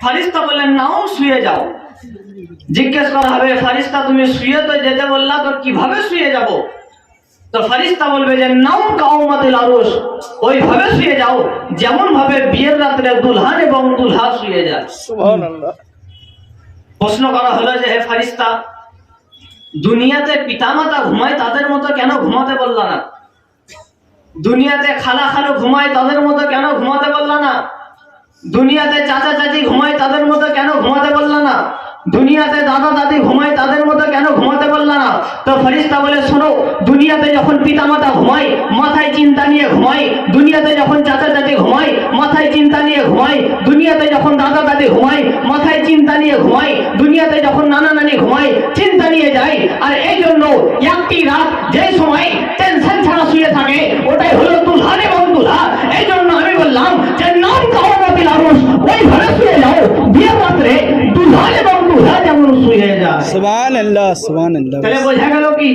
ফারিস্তা বললেন নাও শুয়ে যাও। জিজ্ঞেস করা হবে ফারিস্তা তুমি শুয়ে তো যেতে বললা, তো কিভাবে শুয়ে যাব? তো ফারিস্তা বলবে যে নাও কাউমাতিল আরুস, ওইভাবে শুয়ে যাও যেমন ভাবে বিয়ের রাত্রে দুলহান এবং দুলহা শুয়ে যায়। সুবহানাল্লাহ। প্রশ্ন করা হলো যে হে ফারিস্তা, দুনিয়াতে পিতামাতা ঘুমায় তাদের মতো কেন ঘুমাতে বললা না? দুনিয়াতে খালা খালু ঘুমায় তাদের মতো কেন ঘুমাতে বললা না? দুনিয়াতে চাচা চাচি ঘুমায় তাদের মতো কেন ঘুমাতে বললা না? দুনিয়াতে দাদা দাদি ঘুমায় তাদের মতো কেন ঘুমাতে বললা না? তো ফেরেশতা বলে শোনো, দুনিয়াতে যখন পিতামাতা ঘুমায় মাথায় চিন্তা নিয়ে ঘুমায়, দুনিয়াতে যখন চাচা চাচি ঘুমায় মাথায় চিন্তা নিয়ে ঘুমায়, দুনিয়াতে যখন দাদা দাদি ঘুমায় মাথায় চিন্তা নিয়ে ঘুমায়, দুনিয়াতে যখন নানা নানি ঘুমায় চিন্তা নিয়ে যায়। আর এই জন্য একটি রাত যে সময় টেনশন ছাড়া শুয়ে থাকে ওটাই হলো দুলহান এবং দুলহা। এই জন্য আমি বললাম যে নাম কাওয়ামাতিল আরুস, ওইভাবে শুয়ে যাও বিয়ের রাত্রে দুলহান এবং দুলহা যেমন শুয়ে যায়। সুবহানাল্লাহ, সুবহানাল্লাহ। তাহলে বোঝা গেল কি,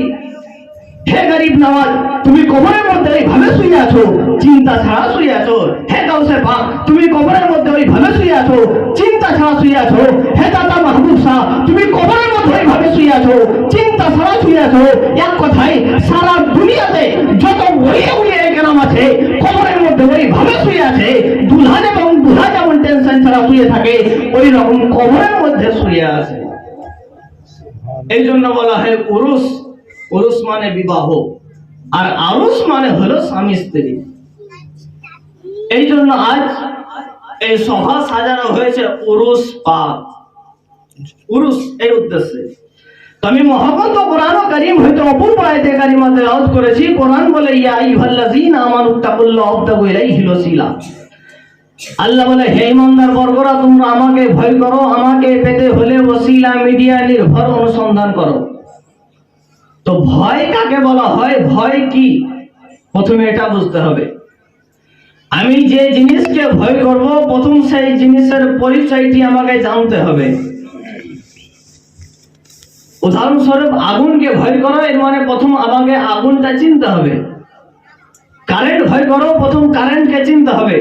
হে গরিব নওয়াজ তুমি কবরের মধ্যে ওইভাবে শুয়ে আছো চিন্তা ছাড়া শুয়ে আছো। হে গাউসে পাক তুমি কবরের মধ্যে ওইভাবে শুয়ে আছো চিন্তা ছাড়া শুয়ে আছো। হে দাদা মাহবুব শাহ তুমি কবরের মধ্যে ওইভাবে শুয়ে আছো চিন্তা ছাড়া শুয়ে আছো। এক কথায় সারা দুনিয়াতে যত ওয়ে ওয়ে গ্রাম আছে কবরের মধ্যে ওইভাবে শুয়ে আছে। দুলহান এবং দুলহা যেমন টেনশন ছাড়া শুয়ে থাকে ওই রকম কবরের মধ্যে শুয়ে আছে। এই জন্য বলা হয় উরুস। উরুস মানে বিবাহ, আর আরুস মানে হলো স্বামী স্ত্রী। এই জন্য আজ এই সভা সাজানো হয়েছে উরুস পাক, উরুস এই উদ্দেশ্যে। তো আমি মহাগ্রন্থ কোরআন কারীম হয়তো অপূর্ব আয়াতে কারিমা তেলাওয়াত করেছি। কোরআন বলে ইয়া আইয়ুহাল্লাযীনা আমানুত্তাকুল্লাহ ওয়াবতাগু ইলাইহিল ওয়াসিলা। আল্লাহ বলে হে ইমানদার বর্গরা তোমরা আমাকে ভয় করো, আমাকে পেতে হলে ওসিলা মিডিয়া নির্ভর অনুসন্ধান করো। তো ভয় কাকে বলা হয়, ভয় কি, প্রথমে এটা বুঝতে হবে। আমি যে জিনিসকে ভয় করব প্রথম সেই জিনিসের পরিচয়টি আমাকে জানতে হবে। উদাহরণস্বরূপ আগুনকে ভয় করো এর মানে প্রথম আমাকে আগুনটা চিনতে হবে। কারেন্ট ভয় করো প্রথম কারেন্টকে চিনতে হবে।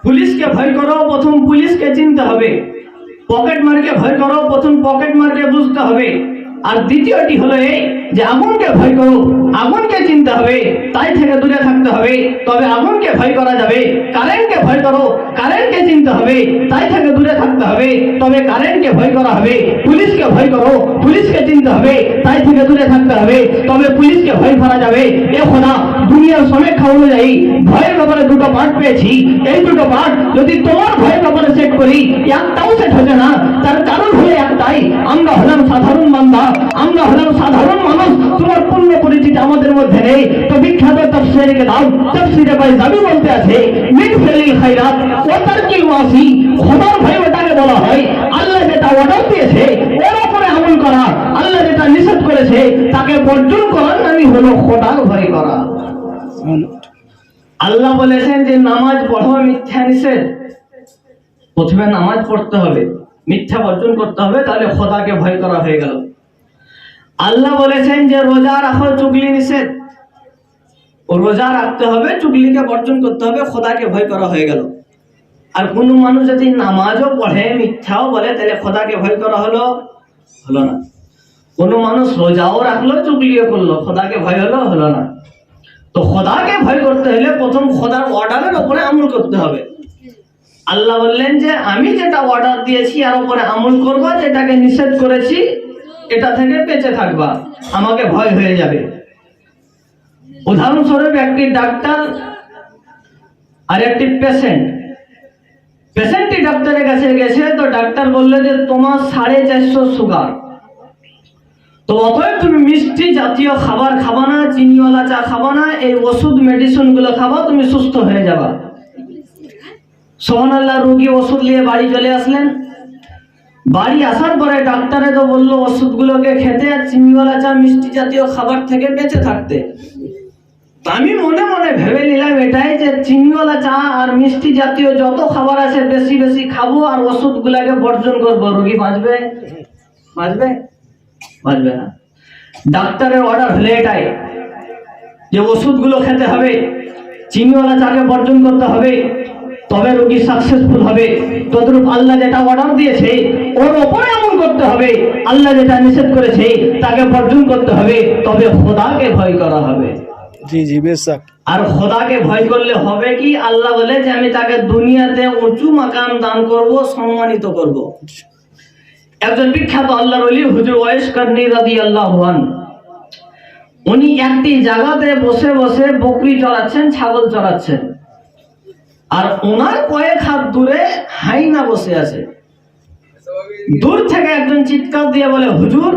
পুলিশকে ভয় করো প্রথম পুলিশকে চিনতে হবে। পকেট মারকে ভয় করো প্রথম পকেট মারকে বুঝতে হবে। আর দ্বিতীয়টি হলো এই যে আগুনকে ভয় করো, আগুনকে চিনতে হবে, তাই থেকে দূরে থাকতে হবে, তবে আগুনকে ভয় করা যাবে। কারেন্টকে ভয় করো, কারেন্টকে চিনতে হবে, তাই থেকে দূরে থাকতে হবে, তবে কারেন্টকে ভয় করা হবে। পুলিশকে ভয় করো, পুলিশকে চিনতে হবে, তাই থেকে দূরে থাকতে হবে, তবে পুলিশকে ভয় করা যাবে। এ খোদা, দুনিয়ার সমীক্ষা অনুযায়ী ভয়ের ব্যাপারে দুটো পার্ট পেয়েছি। এই দুটো পার্ট যদি তোমার ভয়ের ব্যাপারে সেট করি একটাও সেট হচ্ছে না। তার কারণ হলো একটাই, আমরা হলাম সাধারণ বান্দা, আমরা হলাম সাধারণ মানুষ। তোমার পূর্ণ পরিচিতি আমাদের মধ্যে নেই। তো বিখ্যাত তাফসীরে দাও, তাফসীরে বাইজাবি বলতে আছে মিন ফিলিল খায়রাত ওয়া তারকিল মাসি। খোদার ভয় ওটাকে বলা হয় আল্লাহ যেটা অর্ডার দিয়েছে এর উপরে আমল করা, আল্লাহ যেটা নিষেধ করেছে তাকে বর্জন করার নামই হলো খোদার ভয় করা। আল্লাহ বলেছেন যে নামাজ পড়ো মিথ্যা নিষেধ। প্রথমে নামাজ পড়তে হবে, মিথ্যা বর্জন করতে হবে, তাহলে খোদাকে ভয় করা হয়ে গেল। আল্লাহ বলেছেন যে রোজা রাখো, চুগলি নিষেধ। রোজা রাখতে হবে, চুগলিকে বর্জন করতে হবে, খোদাকে ভয় করা হয়ে গেল। আর কোন মানুষ যদি নামাজও পড়ে মিথ্যাও বলে তাহলে খোদাকে ভয় করা হলো হলো না। কোন মানুষ রোজাও রাখলো চুগলিও করলো, খোদাকে ভয় হলো হলো না। তো খোদাকে ভয় করতে হলে প্রথম খোদার অর্ডারের উপরে আমল করতে হবে। আল্লাহ বললেন যে আমি যেটা অর্ডার দিয়েছি এর উপরে আমল করবা, যেটাকে নিষেধ করেছি এটা থেকে বেঁচে থাকবা, আমাকে ভয় হয়ে যাবে। উদাহরণস্বরূপ একটি ডাক্তার আর একটি পেশেন্টটি ডাক্তারের কাছে গেছে। তো ডাক্তার বললো যে তোমার 450 সুগার, তো অতএব তুমি মিষ্টি জাতীয় খাবার খাবা না, চিনিওয়ালা চা খাবা না, এই ওষুধ মেডিসিন গুলো খাবা, তুমি সুস্থ হয়ে যাবা। সুবহানাল্লাহ, রোগী ওষুধ নিয়ে বাড়ি চলে আসলেন। বাড়ি আসার পরে ডাক্তারে তো বললো ওষুধগুলোকে খেতে আর চিনিওয়ালা চা মিষ্টি জাতীয় খাবার থেকে বেঁচে থাকতে। আমি মনে মনে ভেবে নিলাম এটাই যে চিনিওয়ালা চা আর মিষ্টি জাতীয় যত খাবার আছে বেশি বেশি খাবো আর ওষুধগুলোকে বর্জন করবো। রোগী বাঁচবে? বাঁচবে? বাঁচবে না। ডাক্তারের অর্ডার হলে এটাই যে ওষুধগুলো খেতে হবে, চিনিওয়ালা চাকে বর্জন করতে হবে, তবে রোগী সাকসেসফুল হবে। তদ্রূপ আল্লাহ যেটা অর্ডার দিয়েছে ওর ওপরে আমল করতে হবে, আল্লাহ যেটা নিষেধ করেছে তাকে বর্জন করতে হবে, তবে খোদাকে ভয় করা হবে। जी जी बेशक। আর খোদাকে ভয় করলে হবে কি, আল্লাহ বলে যে আমি তাকে দুনিয়াতে উঁচু মাকাম দান করব, সম্মানিত করব। একজন বিখ্যাত আল্লাহর ওলি হুজুর ওয়াইস কারনী রাদিয়াল্লাহু আনহু, উনি একটি জায়গাতে বসে বসে বকরি চড়াচ্ছেন, ছাগল চড়াচ্ছেন, আর ওনার কয়েক হাত দূরে হাইনা বসে আছে। দূর থেকে একজন চিৎকার দিয়ে বলে, হুজুর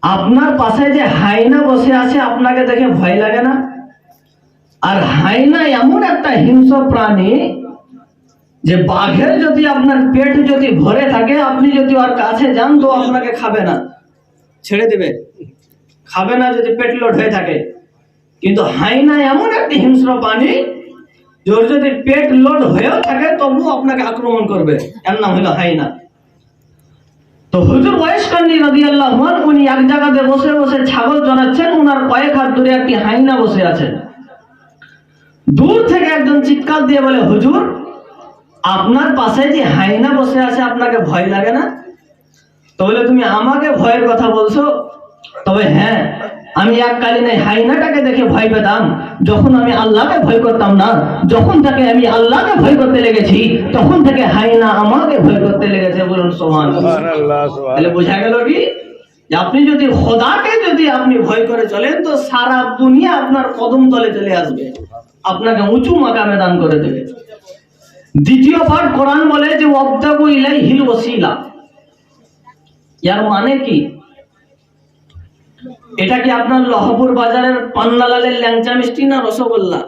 আপনার পাশে যে হাইনা বসে আছে আপনাকে দেখে ভয় লাগে না? আর হাইনা এমন একটা হিংস্র প্রাণী যে বাঘের যদি আপনার পেট যদি ভরে থাকে, আপনি যদি ওর কাছে যান তো আপনাকে খাবে না, ছেড়ে দেবে, খাবে না যদি পেট লোড হয়ে থাকে। কিন্তু হাইনা এমন একটা হিংস্র প্রাণী, ওর যদি পেট লোড হয়েও থাকে তবুও আপনাকে আক্রমণ করবে, এর নাম হলো হাইনা। তো হুজুর ওয়াইস কারনী রাদিয়াল্লাহু আনহু উনি এক জায়গাতে বসে বসে ছাগল চড়াচ্ছেন, ওনার কয়েক হাত দূরে একটি হাইনা বসে আছেন। দূর থেকে একজন চিৎকার দিয়ে বলে, হুজুর আপনার পাশে যে হাইনা বসে আছে আপনাকে ভয় লাগে না? তো বলে, তুমি আমাকে ভয়ের কথা বলছো? তবে হ্যাঁ, আমি এককালীন এই হাইনাটাকে দেখে ভয় পেতাম, যখন আমি আল্লাহকে ভয় করতাম না, যখন থেকে আমি আল্লাহকে ভয় করতে লেগেছি তখন থেকে হাইনা আমাকে ভয় করতে লেগেছে। বলুন সুবহানাল্লাহ। তাহলে বোঝা গেল কি, যে আপনি যদি খোদাকে যদি আপনি ভয় করে চলেন তো সারা দুনিয়া আপনার কদম তলে চলে আসবে, আপনাকে উঁচু মাকামে দান করে দেবে। দ্বিতীয় পাঠ কোরআন বলে যে ওয়াবতাগু ইলাইহিল ওয়াসিলা। এর মানে কি? এটা কি আপনার লহপুর বাজারের পান্নালালের ল্যাংচা মিষ্টি না রসগোল্লা?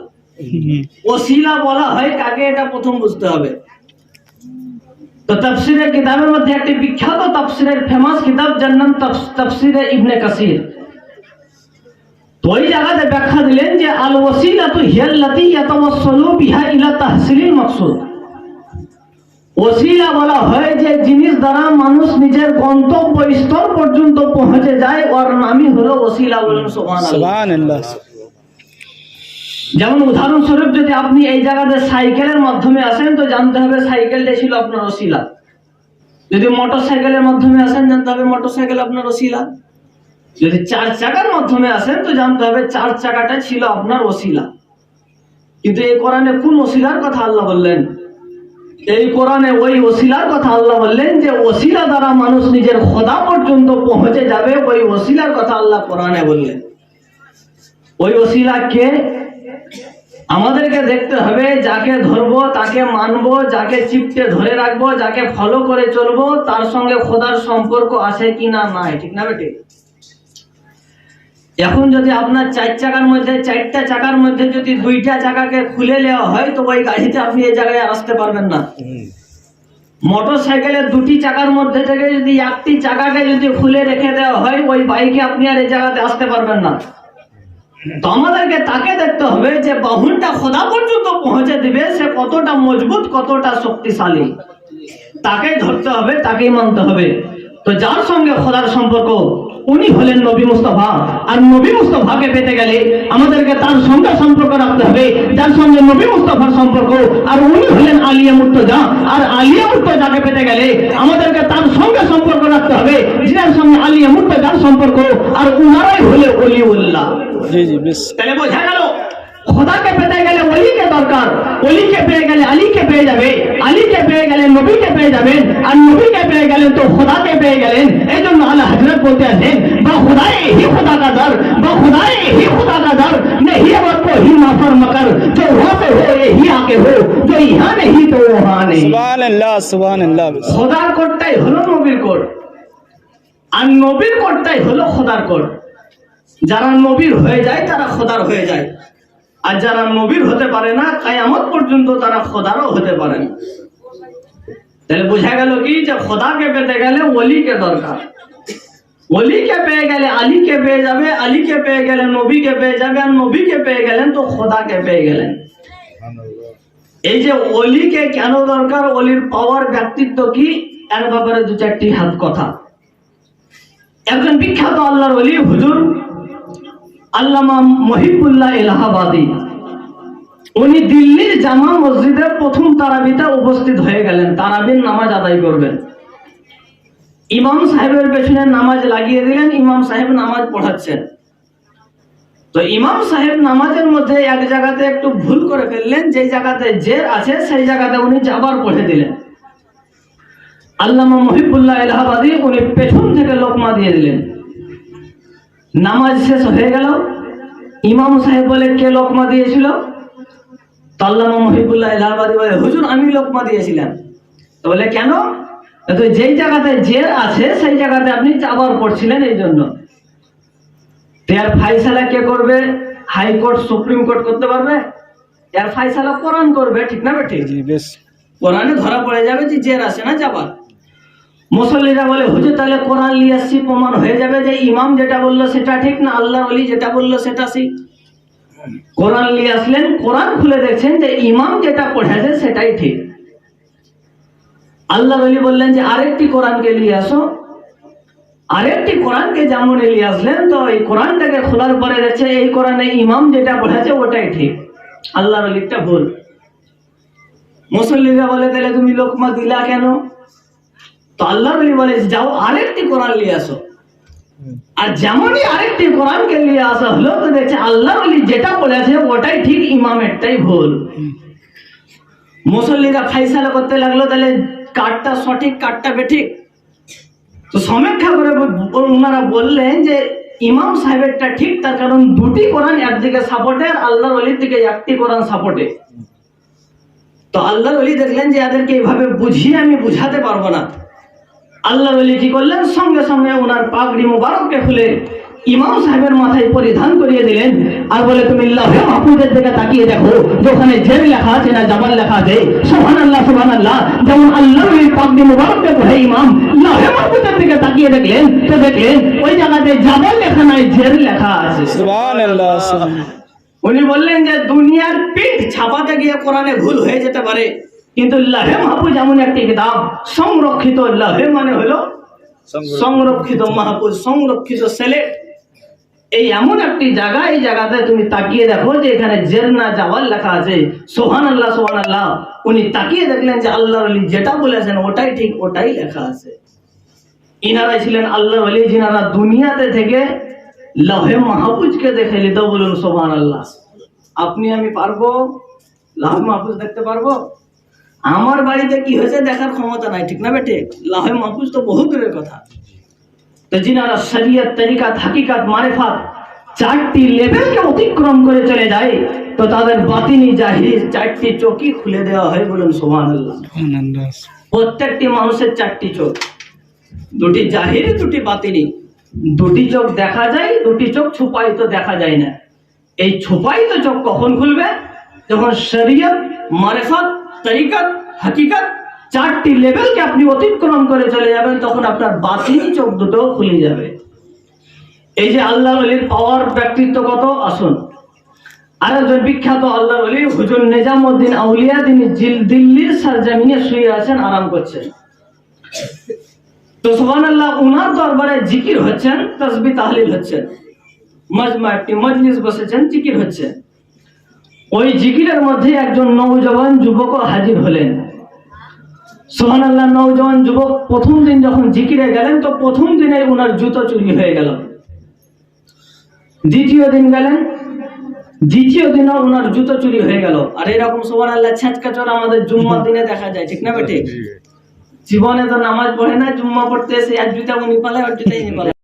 ওসিলা বলা হয় কাকে, এটা প্রথম বুঝতে হবে। তো তাফসীরের কিতাবের মধ্যে একটি বিখ্যাত তাফসীরের ফেমাস কিতাব যার নাম তাফসীরে ইবনে কাসির। তো ওই জায়গাতে ব্যাখ্যা দিলেন যে আল ওয়াসিলাতু হিয়াল্লাতী ইয়াতাওয়াসসালু বিহা ইলা তাহসিলিল মাকসুদ। ওসিলা বলা হয় যে জিনিস দ্বারা মানুষ নিজের গন্তব্য স্থল পর্যন্ত পৌঁছে যায়, ওর নামই হলো ওসিলা। বলুন সুবহানাল্লাহ। যেমন উদাহরণস্বরূপ যদি আপনি এই জায়গাতে সাইকেলের মাধ্যমে আসেন তো জানতে হবে সাইকেলটা ছিল আপনার ওসিলা। যদি মোটর সাইকেলের মাধ্যমে আসেন জানতে হবে মোটর সাইকেল আপনার ওসিলা। যদি চার চাকার মাধ্যমে আসেন তো জানতে হবে চার চাকাটা ছিল আপনার ওসিলা। কিন্তু এই কোরআনে কোন ওসিলার কথা আল্লাহ বললেন? এই কোরআনে ওই ওসিলার কথা আল্লাহ বললেন যে ওসিলা দ্বারা মানুষ নিজের খোদা পর্যন্ত পৌঁছে যাবে, ওই ওসিলার কথা আল্লাহ কোরআনে বললেন। ওই ওসিলা কে? আমাদেরকে দেখতে হবে, যাকে ধরবো তাকে মানবো, যাকে চিপটে ধরে রাখবো, যাকে ফলো করে চলবো, তার সঙ্গে খোদার সম্পর্ক আছে কিনা নাই, ঠিক না বেটে? এখন যদি আপনার চার চাকার মধ্যে, চারটা চাকার মধ্যে যদি দুইটা চাকাকে খুলে নেওয়া হয় তো ওই গাড়িতে আপনি এই জায়গায় আসতে পারবেন না। মোটর সাইকেলের দুটি চাকার মধ্যে থেকে যদি একটি চাকাকে যদি খুলে রেখে দেওয়া হয় ওই বাইকে আপনি আর এই জায়গাতে আসতে পারবেন না। তো আমাদেরকে তাকে দেখতে হবে যে বাহুনটা খোদা পর্যন্ত পৌঁছে দিবে, সে কতটা মজবুত, কতটা শক্তিশালী, তাকেই ধরতে হবে, তাকেই মানতে হবে। তো যার সঙ্গে খোদার সম্পর্ক উনি হলেন নবী মুস্তাফা। আর নবী মুস্তাফাকে পেতে গেলে আমাদেরকে তার সঙ্গে সম্পর্ক রাখতে হবে যার সঙ্গে নবী মুস্তাফার সম্পর্ক, আর উনি হলেন আলিয়া মুর্তজা। আর আলিয়া মুর্তজাকে পেতে গেলে আমাদেরকে তার সঙ্গে সম্পর্ক রাখতে হবে যার সঙ্গে আলিয়া মুর্তজার সম্পর্ক, আর উনারাই হলে ওলিউল্লাহ। জি জি বেশ। তাহলে বোঝা গেল খোদাকে পেতে গেলে ওলিকে দরকার, ওলিকে পেয়ে গেলে আলীকে পেয়ে যাবে, আলীকে পেয়ে গেলে নবীকে পেয়ে যাবেন, আর নবীকে পেয়ে গেলেন তো খোদাকে পেয়ে গেলেন। এই জন্য আল্লাহ হযরত বলতে আছেন বা খুদায়ে হি খুদা কা দর, বা খুদায়ে হি খুদা কা দর नहीं और कोई माफर मकर जो वहां पे हो ये ही आके हो जो यहाँ नहीं तो वहां नहीं। সুবহানাল্লাহ সুবহানাল্লাহ। খোদার কোডটাই হলো নবীর কোড, আর নবীর কোডটাই হলো খোদার কোড। যারা নবীর হয়ে যায় তারা খোদার হয়ে যায়, আর যারা নবীর হতে পারে না কিয়ামত পর্যন্ত তারা খোদারও হতে পারে না। তাহলে বোঝা গেল কি যে খোদাকে পেতে গেলে ওলিকে দরকার, ওলিকে পেয়ে গেলে আলীকে পেয়ে যাবে, আলীকে পেয়ে গেলে নবীকে পেয়ে যাবে, আর নবীকে পেয়ে গেলেন তো খোদাকে পেয়ে গেলেন। এই যে ওলিকে কেন দরকার, ওলির পাওয়ার, ব্যক্তিত্ব কি, এর ব্যাপারে দু চারটি হাত কথা। একজন বিখ্যাত আল্লাহর ওলি হুজুর আল্লামা মহিবুল্লাহ এলাহাবাদী, উনি দিল্লির জামা মসজিদে প্রথম তারাবিতে উপস্থিত হয়ে গেলেন, তারাবির নামাজ আদায় করবেন। ইমাম সাহেবের পেছনে নামাজ লাগিয়ে দিলেন, ইমাম সাহেব নামাজ পড়াচ্ছেন। তো ইমাম সাহেব নামাজের মধ্যে এক জায়গাতে একটু ভুল করে ফেললেন, যে জায়গাতে জের আছে সেই জায়গাতে উনি আবার পড়ে দিলেন। আল্লামা মহিবুল্লাহ এলাহাবাদী উনি পেছন থেকে লোকমা দিয়ে দিলেন। নামাজ শেষ হয়ে গেল, ইমাম সাহেব বলে কে লোকমা দিয়েছিল? তো আল্লামা মহিবুল্লাহ এলাহাবাদী বলে হুজুর আমি লোকমা দিয়েছিলাম। তো বলে কেন? তো যেই জায়গাতে জের আছে সেই জায়গাতে আপনি আবার পড়ছিলেন, এই জন্য। এর ফাইসালা কে করবে? হাইকোর্ট, সুপ্রিম কোর্ট করতে পারবে? এর ফাইসালা কোরআন করবে, ঠিক না বেঠিক? जी बेस কোরআনে ধরা পড়ে যাবে যে জের আছে না যাবার। মুসল্লিরা বলে হুজুর তাহলে কোরআন নিয়ে আসছি, প্রমাণ হয়ে যাবে যে ইমাম যেটা বললো সেটা ঠিক, না আল্লাহ ওলি যেটা বললো সেটা ঠিক। কোরআন নিয়ে আসলেন, কোরআন খুলে দেখছেন যে ইমাম যেটা পড়েছে সেটাই ঠিক। আল্লাহ ওলি বললেন যে আরেকটি কোরআনকে নিয়ে আসো। আরেকটি কোরআনকে যেমন নিয়ে আসলেন, তো এই কোরআনটাকে খোলার পরে দেখছে এই কোরআনে ইমাম যেটা পড়েছে ওটাই ঠিক, আল্লাহর ওলিটা ভুল। মুসল্লিরা বলে তাহলে তুমি লোকমা দিলা কেন? তো আল্লাহর ওলি বলে যাও আরেকটি কোরআন নিয়ে আসো। আর যেমনই আরেকটি কোরআনকে নিয়ে আসা হলো, তো দেখছে আল্লাহর ওলি যেটা বলেছে ওটাই ঠিক, ইমামেরটাই ভুল। মুসল্লিরা ফাইসালা করতে লাগলো তাহলে কারটা সঠিক কারটা বেঠিক। তো সমীক্ষা করে ওনারা বললেন যে ইমাম সাহেবেরটা ঠিক, তার কারণ দুটি কোরআন একদিকে সাপোর্টে আর আল্লাহর ওলির দিকে একটি কোরআন সাপোর্টে। তো আল্লাহর ওলি দেখলেন যে এদেরকে এইভাবে বুঝিয়ে আমি বুঝাতে পারবো না। আল্লাহর ওলি কি করলেন? সঙ্গে সঙ্গে ওনার পাগড়ি মুবারককে খুলে ইমাম সাহেবের মাথায় পরিধান করিয়ে দিলেন, আর বলে তুমি লাহে মাহফুজের দিকে তাকিয়ে দেখো, যেখানে জের লেখা আছে না জাবাল লেখা আছে। সুবহানাল্লাহ সুবহানাল্লাহ। যেমন আল্লাহর ওলি পাগড়ি মুবারককে পরে ইমাম লাহে মাহফুজের দিকে তাকিয়ে দেখলেন, তো দেখলেন ওই জায়গাতে জাবাল লেখা নাই, জের লেখা আছে। सुभान अल्लाह सुभान উনি বললেন যে দুনিয়ার পিঠ ছাপাতে গিয়ে কোরআনে ভুল হয়ে যেতে পারে, কিন্তু লাহে মাহফুজ এমন একটি কিতাব, সংরক্ষিত। লাহে মানে হলো সংরক্ষিত, মাহফুজ সংরক্ষিত, সেলেক্ট। এই এমন একটি জায়গা, এই জায়গাতে তুমি তাকিয়ে দেখো যে এখানে জের না জাওয়াল লেখা আছে। সুবহানাল্লাহ সুবহানাল্লাহ। উনি তাকিয়ে দেখলেন যে আল্লাহর ওলি যেটা বলেছেন ওটাই ঠিক, ওটাই লেখা আছে। ইনারাই ছিলেন আল্লাহর ওলি যিনারা দুনিয়াতে থেকে লাহে মাহফুজকে দেখে নিত। বলুন সুবহানাল্লাহ। আপনি আমি পারবো লাহে মাহফুজ দেখতে পারবো? আমার বাড়িতে কি হয়েছে দেখার ক্ষমতা নাই, ঠিক না বেটে? লাহে মাহফুজ তো বহু দূরের কথা। তো যিনারা শরীয়ত, তরিকাত, হাকিকাত, মারিফাত চারটি লেভেলকে অতিক্রম করে চলে যায়, তো তাদের বাতিনি জাহির চারটি চোখই খুলে দেওয়া হয়। বলুন সুবহানাল্লাহ। सुभान अल्लाह প্রত্যেকটি মানুষের চারটি চোখ, দুটি জাহির, দুটি বাতিনি। দুটি চোখ দেখা যায়, দুটি চোখ ছুপায়িত দেখা যায় না। এই ছুপায়িত চোখ কখন খুলবে? যখন শরীয়ত, মারিফাত, তরিকাত, হাকিকাত চারটি লেভেলকে আপনি অতিক্রম করে চলে যাবেন, তখন আপনার বাতিনি চোখ দুটো খুলে যাবে। এই যে আল্লাহর ওলির পাওয়ার, ব্যক্তিত্ব কত! আসুন, আরেকজন বিখ্যাত আল্লাহর ওলি হুজুর নিজামউদ্দিন আউলিয়া, তিনি দিল্লির সরজমিনে শুয়ে আছেন, আরাম করছেন। তো সুবহানাল্লাহ, উনার দরবারে জিকির হচ্ছেন, তাসবিহ তাহলিল হচ্ছেন, মজমা একটি মজলিস বসেছেন, জিকির হচ্ছে। ওই জিকিরের মধ্যে একজন নওজওয়ান যুবক হাজির হলেন। সুবহানাল্লাহ। নওজওয়ান যুবক প্রথম দিন যখন জিকিরে গেলেন, তো প্রথম দিনে ওনার জুতো চুরি হয়ে গেল। দ্বিতীয় দিন গেলেন, দ্বিতীয় দিনও ওনার জুতো চুরি হয়ে গেল। আর এরকম সুবহানাল্লাহ ছ্যাঁচকাচর আমাদের জুম্মার দিনে দেখা যায়, ঠিক না বেটে? জীবনে তো নামাজ পড়ে না, জুম্মা পড়তে এসে এক জুতা উনি পালে, আর জুতাই নি পালে।